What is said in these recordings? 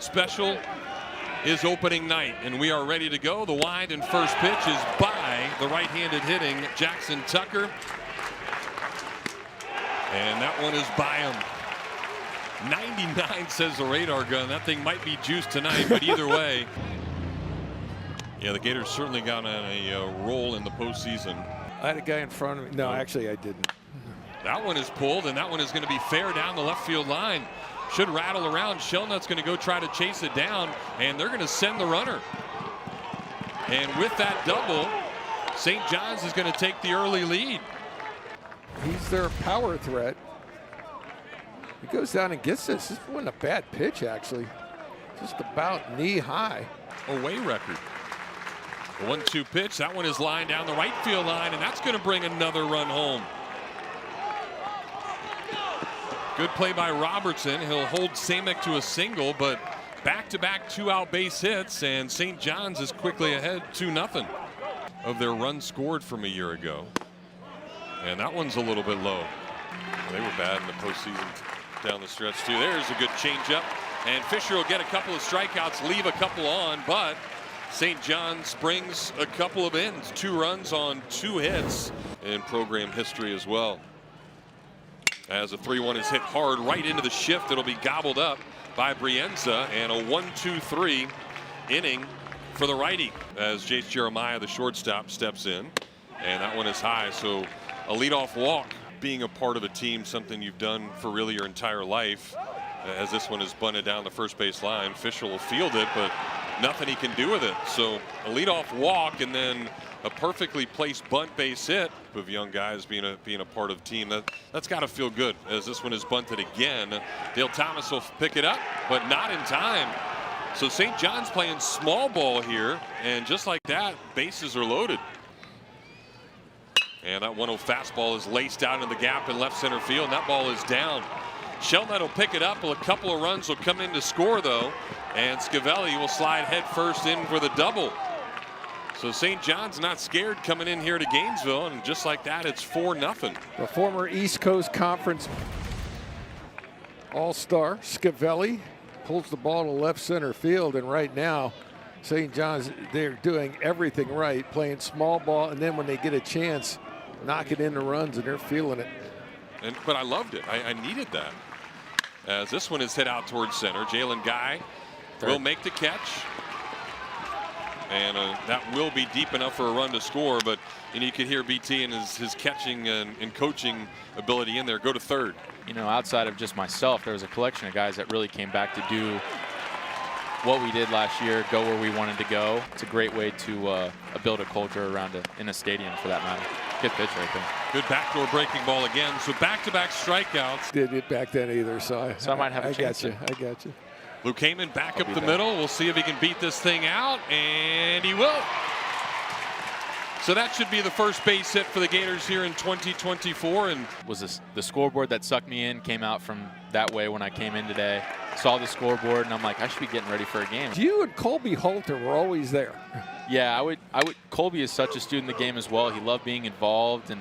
special is opening night, and we are ready to go. The wind and first pitch is by the right-handed hitting Jackson Tucker. And that one is by him. 99 says the radar gun. That thing might be juiced tonight, but either way. Yeah, the Gators certainly got on a roll in the postseason. I had a guy in front of me. No, actually I didn't. That one is pulled, and that one is going to be fair down the left field line. Should rattle around. Shelnutt's going to go try to chase it down, and they're going to send the runner. And with that double, St. John's is going to take the early lead. He's their power threat. He goes down and gets this. This wasn't a bad pitch, actually. Just about knee high. Away record. The 1-2 pitch. That one is lined down the right field line, and that's going to bring another run home. Good play by Robertson. He'll hold Samick to a single, but back-to-back 2-out base hits, and St. John's is quickly ahead 2-0 of their run scored from a year ago. And that one's a little bit low. They were bad in the postseason down the stretch too. There's a good changeup, and Fisher will get a couple of strikeouts, leave a couple on, but St. John's brings a couple of ins. 2 runs on 2 hits in program history as well. As a 3-1 is hit hard right into the shift, it'll be gobbled up by Brienza, and a 1-2-3 inning for the righty as Jace Jeremiah, the shortstop, steps in, and that one is high. So a leadoff walk, being a part of a team, something you've done for really your entire life, as this one is bunted down the first base line. Fisher will field it, but nothing he can do with it. So a leadoff walk and then a perfectly placed bunt base hit of young guys being a part of the team. That's got to feel good as this one is bunted again. Dale Thomas will pick it up, but not in time. So St. John's playing small ball here, and just like that, bases are loaded. And that 1-0 fastball is laced out in the gap in left center field, and that ball is down. Shelnut will pick it up. A couple of runs will come in to score, though, and Scavelli will slide head first in for the double. So St. John's not scared coming in here to Gainesville, and just like that, it's 4-0. The former East Coast Conference All-Star Scavelli pulls the ball to left center field, and right now St. John's, they're doing everything right, playing small ball, and then when they get a chance, knocking in the runs, and they're feeling it. But I loved it. I needed that. As this one is hit out towards center, Jalen Guy will make the catch. And that will be deep enough for a run to score, but you could hear BT and his catching and coaching ability in there. Go to third. You know, outside of just myself, there was a collection of guys that really came back to do what we did last year, go where we wanted to go. It's a great way to build a culture around in a stadium, for that matter. Good pitch right there. Good backdoor breaking ball again. So back-to-back strikeouts. Did it back then either, so I might have a chance. I got you. Luke Heyman back up the middle. We'll see if he can beat this thing out, and he will. So that should be the first base hit for the Gators here in 2024. And was this the scoreboard that sucked me in? Came out from that way when I came in today. Saw the scoreboard, and I'm like, I should be getting ready for a game. You and Colby Halter were always there. Yeah, I would. Colby is such a student of the game as well. He loved being involved, and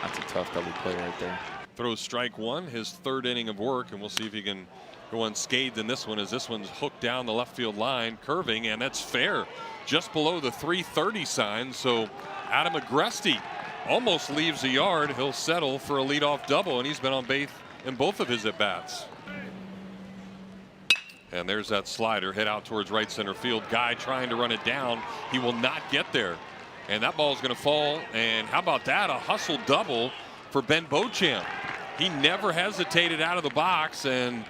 that's a tough double play right there. Throws strike one, his 3rd inning of work, and we'll see if he can go unscathed in this one, as this one's hooked down the left field line, curving, and that's fair, just below the 330 sign. So Adam Agresti almost leaves the yard. He'll settle for a leadoff double, and he's been on base in both of his at-bats. And there's that slider hit out towards right center field. Guy trying to run it down. He will not get there, and that ball is going to fall. And how about that, a hustle double for Ben Beauchamp. He never hesitated out of the box, and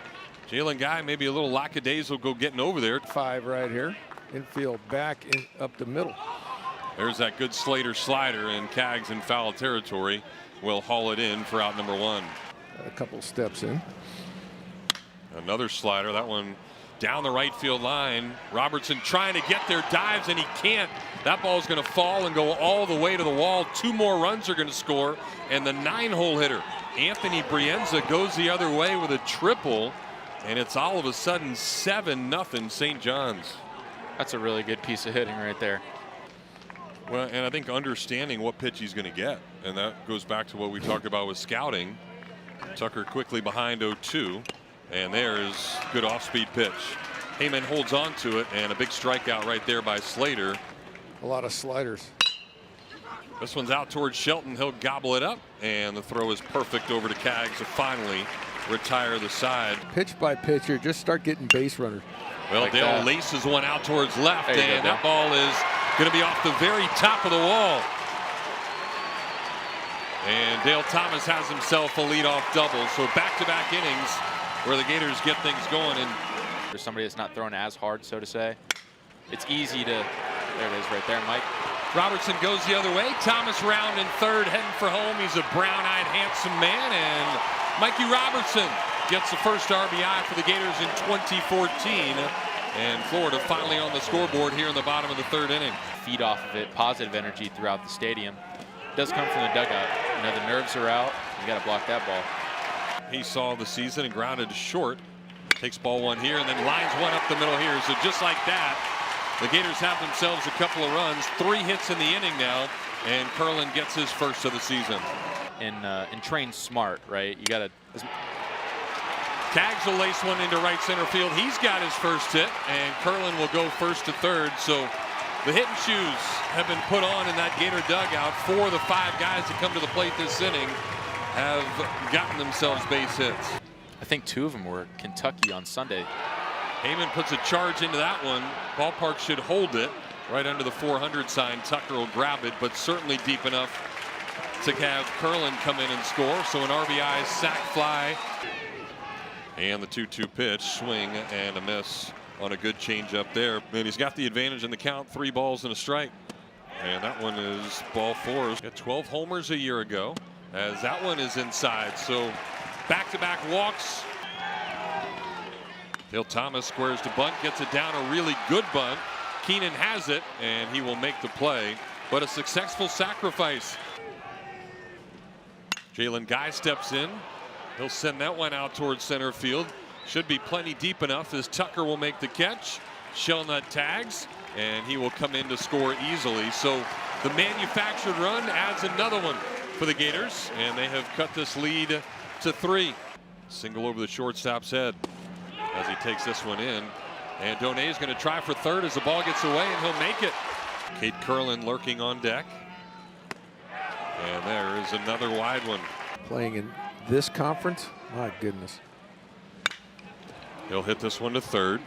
Jalen Guy maybe a little lackadaisical getting over there. 5 right here. Infield back up the middle. There's that good Slater slider, and Kaggs in foul territory will haul it in for out number 1. A couple steps in. Another slider, that one down the right field line. Robertson trying to get there, dives, and he can't. That ball is going to fall and go all the way to the wall. 2 more runs are going to score, and the 9-hole hitter, Anthony Brienza, goes the other way with a triple, and it's all of a sudden 7-0 St. John's. That's a really good piece of hitting right there. Well, and I think understanding what pitch he's going to get, and that goes back to what we talked about with scouting. Tucker quickly behind 0-2. And there's good off-speed pitch. Heyman holds on to it, and a big strikeout right there by Slater. A lot of sliders. This one's out towards Shelton. He'll gobble it up, and the throw is perfect over to Kaggs to finally retire the side. Pitch by pitcher, just start getting base runners. Well, like Dale that. laces one out towards left, There you and go, that ball is going to be off the very top of the wall. And Dale Thomas has himself a leadoff double. So back-to-back innings where the Gators get things going. And For somebody that's not throwing as hard, so to say, it's easy to, there it is right there, Mike. Robertson goes the other way. Thomas round in third, heading for home. He's a brown-eyed, handsome man. And Mikey Robertson gets the first RBI for the Gators in 2014. And Florida finally on the scoreboard here in the bottom of the third inning. Feed off of it, positive energy throughout the stadium. It does come from the dugout. You know, the nerves are out. You got to block that ball. He saw the season and grounded short. Takes ball one here and then lines one up the middle here. So just like that, the Gators have themselves a couple of runs. 3 hits in the inning now, and Curlin gets his first of the season. And train smart, right? You got to. Kaggs will lace one into right center field. He's got his first hit, and Curlin will go first to third. So the hitting shoes have been put on in that Gator dugout. 4 of the 5 guys that come to the plate this inning have gotten themselves base hits. I think 2 of them were Kentucky on Sunday. Heyman puts a charge into that one. Ballpark should hold it right under the 400 sign. Tucker will grab it, but certainly deep enough to have Curlin come in and score. So an RBI, sac fly, and the 2-2 pitch, swing and a miss on a good changeup there. And he's got the advantage in the count, 3 balls and a strike. And that one is ball 4. Got 12 homers a year ago, as that one is inside. So back-to-back walks. Dale Thomas squares the bunt, gets it down, a really good bunt. Keenan has it, and he will make the play, but a successful sacrifice. Jalen Guy steps in. He'll send that one out towards center field. Should be plenty deep enough as Tucker will make the catch. Shelnut tags, and he will come in to score easily. So the manufactured run adds another one for the Gators, and they have cut this lead to 3. Single over the shortstop's head as he takes this one in. And Donay is going to try for third as the ball gets away, and he'll make it. Kate Curlin lurking on deck. And there is another wide one. Playing in this conference, my goodness. He'll hit this one to third,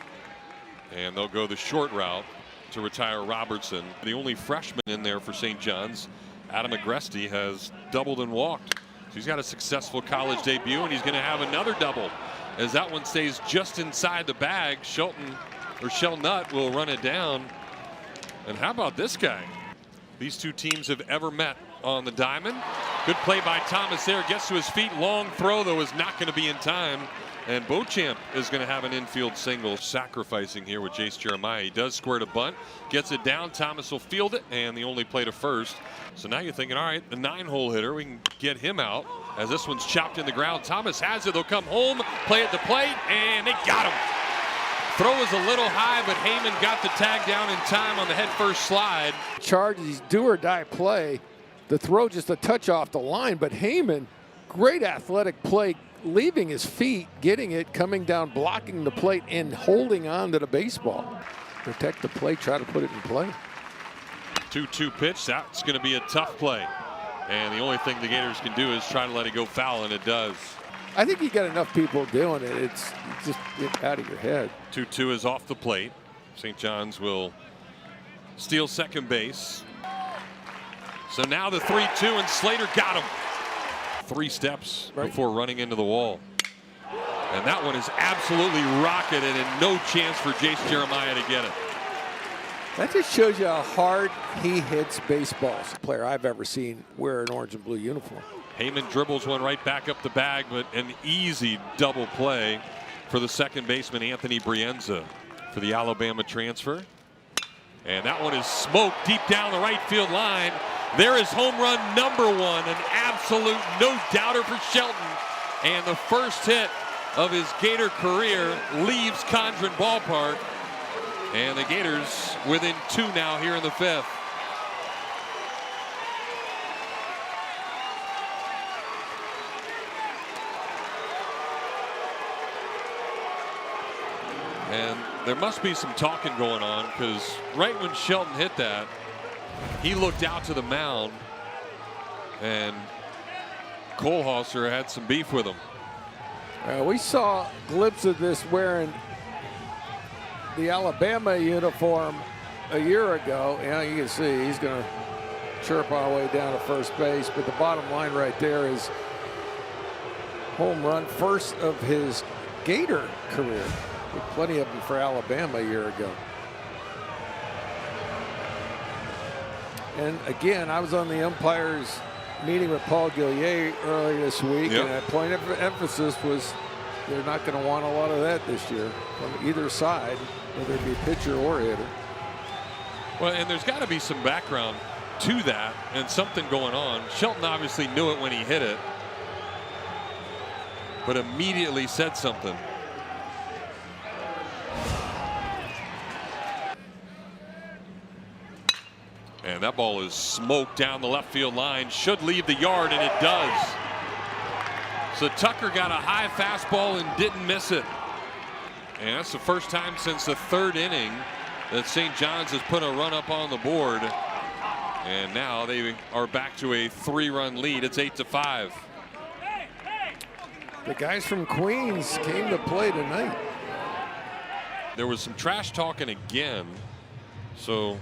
and they'll go the short route to retire Robertson. The only freshman in there for St. John's, Adam Agresti, has doubled and walked. So he's got a successful college debut, and he's going to have another double as that one stays just inside the bag. Shelnut will run it down. And how about this guy? These 2 teams have ever met on the diamond. Good play by Thomas there. Gets to his feet. Long throw, though, is not going to be in time. And Beauchamp is going to have an infield single. Sacrificing here with Jace Jeremiah. He does square to bunt. Gets it down. Thomas will field it. And the only play to first. So now you're thinking, all right, the 9-hole hitter, we can get him out. As this one's chopped in the ground. Thomas has it. They'll come home. Play at the plate. And they got him. Throw was a little high, but Heyman got the tag down in time on the head first slide. Charges do or die play. The throw just a touch off the line, but Heyman, great athletic play, leaving his feet, getting it, coming down, blocking the plate, and holding on to the baseball. Protect the plate, try to put it in play. 2-2 pitch. That's going to be a tough play. And the only thing the Gators can do is try to let it go foul, and it does. I think you got enough people doing it. It's just out of your head. 2-2 is off the plate. St. John's will steal second base. So now the 3-2, and Slater got him. 3 steps before running into the wall. And that one is absolutely rocketed, and no chance for Jace Jeremiah to get it. That just shows you how hard he hits baseballs. Player I've ever seen wear an orange and blue uniform. Heyman dribbles one right back up the bag, but an easy double play for the second baseman, Anthony Brienza, for the Alabama transfer. And that one is smoked deep down the right field line. There is home run number 1, an absolute no-doubter for Shelton. And the first hit of his Gator career leaves Condren Ballpark. And the Gators within 2 now here in the 5th. And there must be some talking going on, because right when Shelton hit that, he looked out to the mound, and Kohlhauser had some beef with him. We saw a glimpse of this wearing the Alabama uniform a year ago. Yeah, you can see he's going to chirp our way down to first base. But the bottom line right there is home run, first of his Gator career. With plenty of them for Alabama a year ago. And again, I was on the umpires meeting with Paul Gillier earlier this week, and a point of emphasis was they're not going to want a lot of that this year from either side, whether it be pitcher or hitter. Well, and there's got to be some background to that and something going on. Shelton obviously knew it when he hit it, but immediately said something. And that ball is smoked down the left field line. Should leave the yard, and it does. So Tucker got a high fastball and didn't miss it. And that's the first time since the third inning that St. John's has put a run up on the board. And now they are back to a 3-run lead. It's 8-5. The guys from Queens came to play tonight. There was some trash talking again. So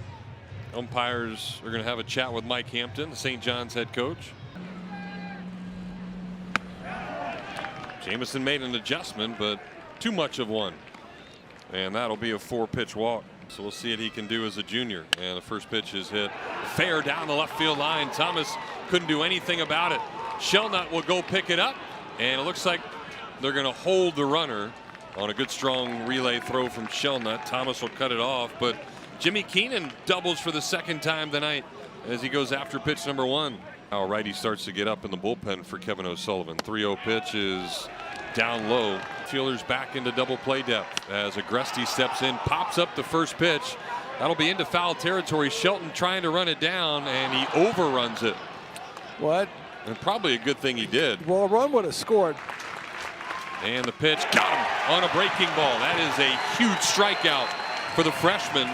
umpires are going to have a chat with Mike Hampton, the St. John's head coach. Jamison made an adjustment, but too much of one. And that'll be a 4-pitch walk. So we'll see what he can do as a junior. And the first pitch is hit fair down the left field line. Thomas couldn't do anything about it. Shelnut will go pick it up, and it looks like they're going to hold the runner on a good strong relay throw from Shelnut. Thomas will cut it off, but Jimmy Keenan doubles for the second time tonight as he goes after pitch number 1. Now righty starts to get up in the bullpen for Kevin O'Sullivan. 3-0 pitch is down low. Fielders back into double play depth as Agresti steps in, pops up the first pitch. That'll be into foul territory. Shelton trying to run it down, and he overruns it. What? And probably a good thing he did. Well, a run would have scored. And the pitch got him on a breaking ball. That is a huge strikeout for the freshman.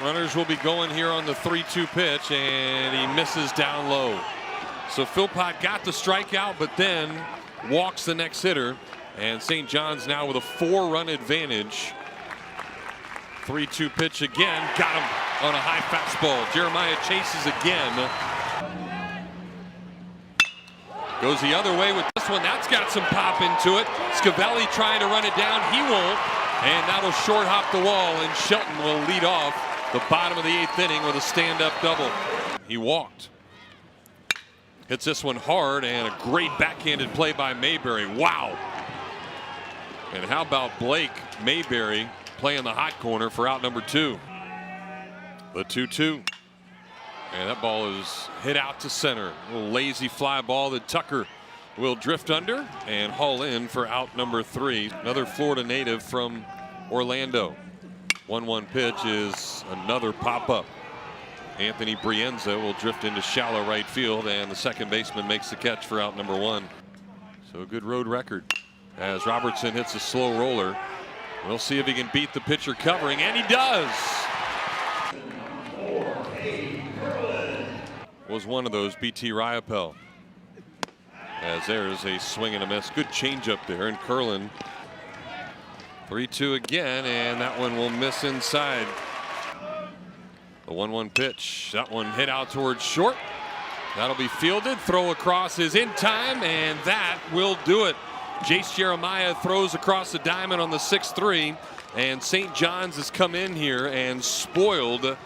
Runners will be going here on the 3-2 pitch, and he misses down low. So Philpott got the strikeout, but then walks the next hitter, and St. John's now with a 4-run advantage. 3-2 pitch again, got him on a high fastball. Jeremiah chases again. Goes the other way with this one. That's got some pop into it. Scavelli trying to run it down. He won't, and that'll short hop the wall, and Shelton will lead off the bottom of the 8th inning with a stand-up double. He walked. Hits this one hard, and a great backhanded play by Mayberry. Wow. And how about Blake Mayberry playing the hot corner for out number 2. The 2-2. And that ball is hit out to center. A little lazy fly ball that Tucker will drift under and haul in for out number 3. Another Florida native from Orlando. 1-1 pitch is another pop-up. Anthony Brienza will drift into shallow right field, and the second baseman makes the catch for out number 1. So a good road record as Robertson hits a slow roller. We'll see if he can beat the pitcher covering, and he does. Was one of those BT Riopel. As there's a swing and a miss. Good changeup there, and Curlin 3-2 again, and that one will miss inside. The 1-1 pitch. That one hit out towards short. That'll be fielded. Throw across is in time, and that will do it. Jace Jeremiah throws across the diamond on the 6-3, and St. John's has come in here and spoiled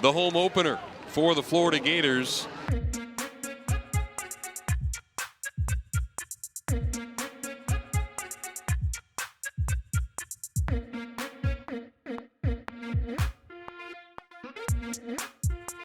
the home opener for the Florida Gators.